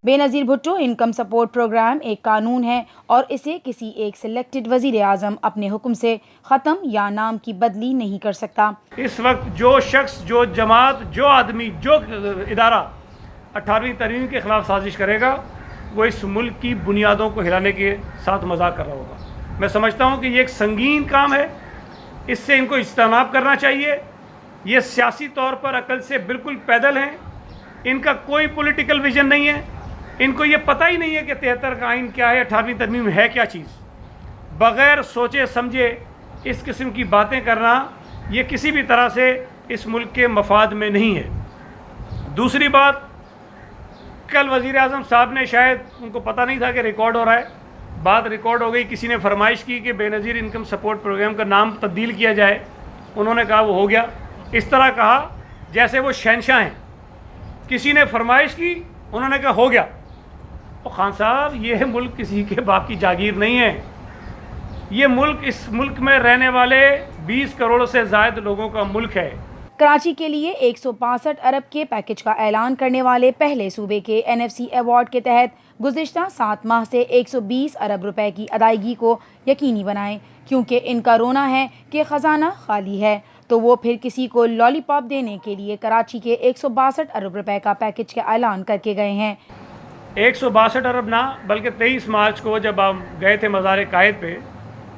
Benazir Bhutto, income support programme एक कानून है और इसे किसी एक सिलेक्टेड वज़ीर आज़म अपने हुक्म से ख़त्म या नाम की बदली नहीं कर सकता। इस वक्त जो शख्स, जो जमात, जो आदमी, जो इदारा 18वीं तरमीम के ख़िलाफ़ साजिश करेगा वो इस मुल्क की बुनियादों को हिलाने के साथ मजाक कर रहा होगा। मैं समझता हूँ कि ये एक संगीन काम है, इससे इनको इज्तनाब करना चाहिए। ये सियासी तौर पर अकल से बिल्कुल पैदल हैं, इनका कोई पॉलिटिकल विजन नहीं है, इनको ये पता ही नहीं है कि 73 का आइन क्या है, 18वीं तरमीम है क्या चीज़। बग़ैर सोचे समझे इस किस्म की बातें करना ये किसी भी तरह से इस मुल्क के मफाद में नहीं है। दूसरी बात, कल वज़ीर आज़म साहब ने, शायद उनको पता नहीं था कि रिकॉर्ड हो रहा है, बात रिकॉर्ड हो गई, किसी ने फरमाइश की कि बेनज़ीर इनकम सपोर्ट प्रोग्राम का नाम तब्दील किया जाए, उन्होंने कहा वो हो गया। इस तरह कहा जैसे वो शहंशाह हैं। किसी ने फरमाइश की, उन्होंने कहा हो गया। तो खान साहब, ये मुल्क किसी के बाप की जागीर नहीं है। ये मुल्क, इस मुल्क में रहने वाले 20 करोड़ से ज़ायद लोगों का मुल्क है। कराची के लिए 165 अरब के पैकेज का ऐलान करने वाले पहले सूबे के NFC अवार्ड के तहत गुज़िश्ता 7 माह से 120 अरब रुपए की अदायगी को यकीनी बनाएं, क्योंकि इनका रोना है कि ख़जाना खाली है, तो वो फिर किसी को लॉलीपॉप देने के लिए कराची के 162 अरब रुपए का पैकेज का ऐलान करके गए हैं। 162 अरब ना, बल्कि 23 मार्च को जब हम गए थे मज़ार कायद पे,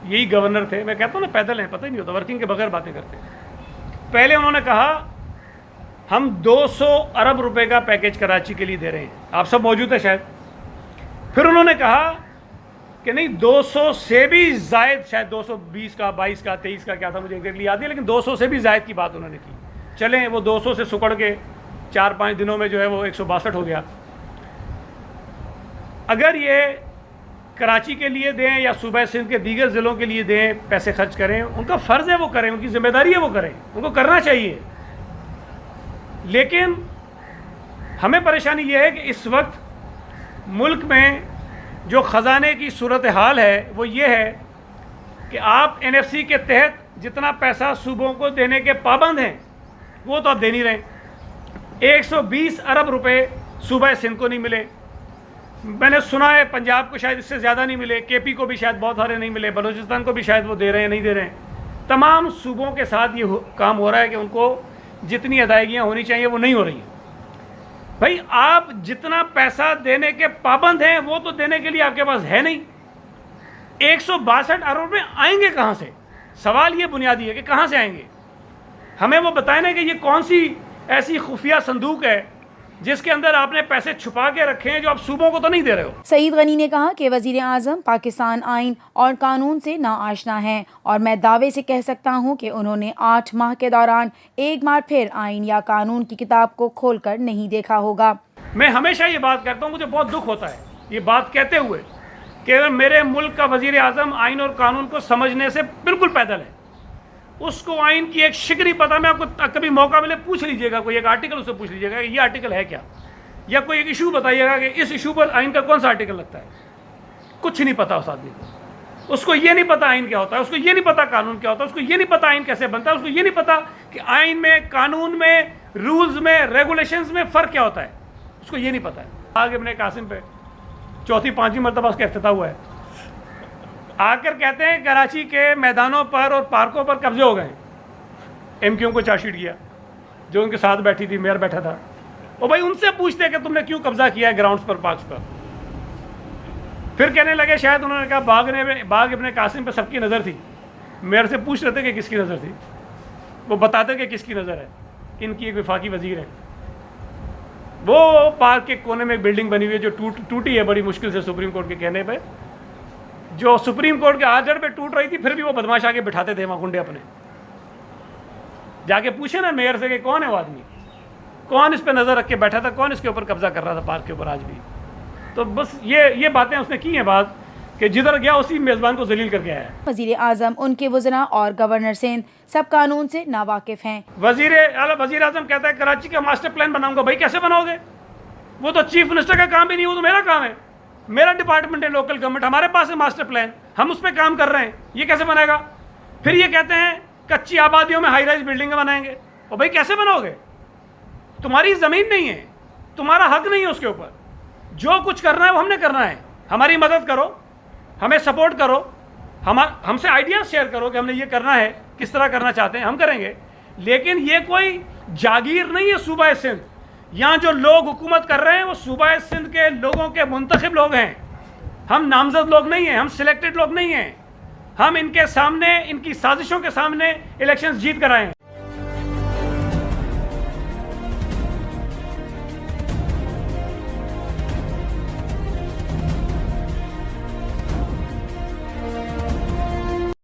यही गवर्नर थे, मैं कहता हूँ ना पैदल हैं, पता ही नहीं होता, वर्किंग के बगैर बातें करते हैं। पहले उन्होंने कहा हम 200 अरब रुपए का पैकेज कराची के लिए दे रहे हैं, आप सब मौजूद है शायद। फिर उन्होंने कहा कि नहीं, 200 से भी ज़ायद, शायद 220 का, 22 का, 23 का क्या था मुझे एग्जैक्टली याद है, लेकिन 200 से भी ज़ायद की बात उन्होंने की। चलें, वो 200 से सुकड़ के 4-5 दिनों में जो है वो 162 हो गया। अगर ये कराची के लिए दें या सूबा सिंध के दीगर ज़िलों के लिए दें, पैसे खर्च करें, उनका फ़र्ज़ है वो करें, उनकी ज़िम्मेदारी है वो करें, उनको करना चाहिए। लेकिन हमें परेशानी ये है कि इस वक्त मुल्क में जो ख़जाने की सूरत हाल है वो ये है कि आप NFC के तहत जितना पैसा सूबों को देने के पाबंद हैं वो तो आप दे नहीं रहे। 120 अरब रुपए सूबा सिंध को नहीं मिले, मैंने सुना है पंजाब को शायद इससे ज़्यादा नहीं मिले, KP को भी शायद बहुत सारे नहीं मिले, बलूचिस्तान को भी शायद वो दे रहे हैं, नहीं दे रहे हैं। तमाम सूबों के साथ ये काम हो रहा है कि उनको जितनी अदायगियाँ होनी चाहिए वो नहीं हो रही हैं। भाई, आप जितना पैसा देने के पाबंद हैं वो तो देने के लिए आपके पास है नहीं। 162 अरब रुपये आएंगे कहाँ से? सवाल ये बुनियादी है कि कहाँ से आएंगे। हमें वो बताएं ना कि ये कौन सी ऐसी खुफिया संदूक है जिसके अंदर आपने पैसे छुपा के रखे हैं जो आप सूबों को तो नहीं दे रहे हो। सईद गनी ने कहा कि वज़ीर आज़म पाकिस्तान आइन और कानून से नाआशना हैं और मैं दावे से कह सकता हूं कि उन्होंने 8 माह के दौरान एक बार फिर आइन या कानून की किताब को खोलकर नहीं देखा होगा। मैं हमेशा ये बात कहता हूँ, मुझे बहुत दुख होता है ये बात कहते हुए कि मेरे मुल्क का वज़ीर आज़म आइन और कानून को समझने से बिल्कुल पैदल है। उसको आइन की एक शिकरी पता, मैं आपको कभी मौका मिले पूछ लीजिएगा, कोई एक आर्टिकल उससे पूछ लीजिएगा कि ये आर्टिकल है क्या, या कोई एक इशू बताइएगा कि इस इशू पर आइन का कौन सा आर्टिकल लगता है। कुछ नहीं पता उस आदमी को। उसको ये नहीं पता आइन क्या होता है, उसको ये नहीं पता कानून क्या होता है, उसको ये नहीं पता आइन कैसे बनता है, उसको ये नहीं पता कि आइन में, कानून में, रूल्स में, रेगुलेशंस में फ़र्क क्या होता है, उसको ये नहीं पता है। बाग इब्ने कासिम पे 4-5 मरतबा उसका इफ्तिताह हुआ है। आकर कहते हैं कराची के मैदानों पर और पार्कों पर कब्जे हो गए। MQ को चार्जशीट किया, जो उनके साथ बैठी थी, मेयर बैठा था, और भाई उनसे पूछते कि तुमने क्यों कब्जा किया है ग्राउंड्स पर, पार्क्स पर। फिर कहने लगे शायद उन्होंने कहा बाग इब्ने कासिम पे सबकी नज़र थी। मेयर से पूछ रहे थे कि किसकी नज़र थी, वो बताते कि किसकी नज़र है, इनकी एक वफाकी वजीर है। वो पार्क के कोने में एक बिल्डिंग बनी हुई है जो टूटी है बड़ी मुश्किल से सुप्रीम कोर्ट के कहने पर, जो सुप्रीम कोर्ट के आर्डर पे टूट रही थी, फिर भी वो बदमाश आके बिठाते थे वहाँ गुंडे अपने। जाके पूछे ना मेयर से कि कौन है वो आदमी, कौन इस पे नज़र रख के बैठा था, कौन इसके ऊपर कब्जा कर रहा था पार्क के ऊपर आज भी। तो बस ये बातें उसने की हैं बात कि जिधर गया उसी मेज़बान को जलील करके आया है। वज़ीर आज़म, उनके वज़रा और गवर्नर सिंध सब कानून से नावाकिफ़ हैं। वज़ीर आज़म कहता है कराची का मास्टर प्लान बनाऊंगा। भाई कैसे बनाओगे? वो तो चीफ मिनिस्टर का काम ही नहीं, वो तो मेरा काम है, मेरा डिपार्टमेंट है लोकल गवर्नमेंट, हमारे पास है मास्टर प्लान, हम उस पर काम कर रहे हैं, ये कैसे बनेगा? फिर ये कहते हैं कच्ची आबादियों में हाई राइज बिल्डिंगें बनाएंगे। और भाई कैसे बनाओगे? तुम्हारी ज़मीन नहीं है, तुम्हारा हक नहीं है उसके ऊपर। जो कुछ करना है वो हमने करना है। हमारी मदद करो, हमें सपोर्ट करो, हमसे आइडियाज शेयर करो कि हमने ये करना है, किस तरह करना चाहते हैं, हम करेंगे। लेकिन ये कोई जागीर नहीं है सूबा सिंध। यहाँ जो लोग हुकूमत कर रहे हैं वो सूबा सिंध के लोगों के मुंतखब लोग हैं। हम नामजद लोग नहीं हैं, हम सिलेक्टेड लोग नहीं हैं। हम इनके सामने, इनकी साजिशों के सामने इलेक्शंस जीत कर आए हैं।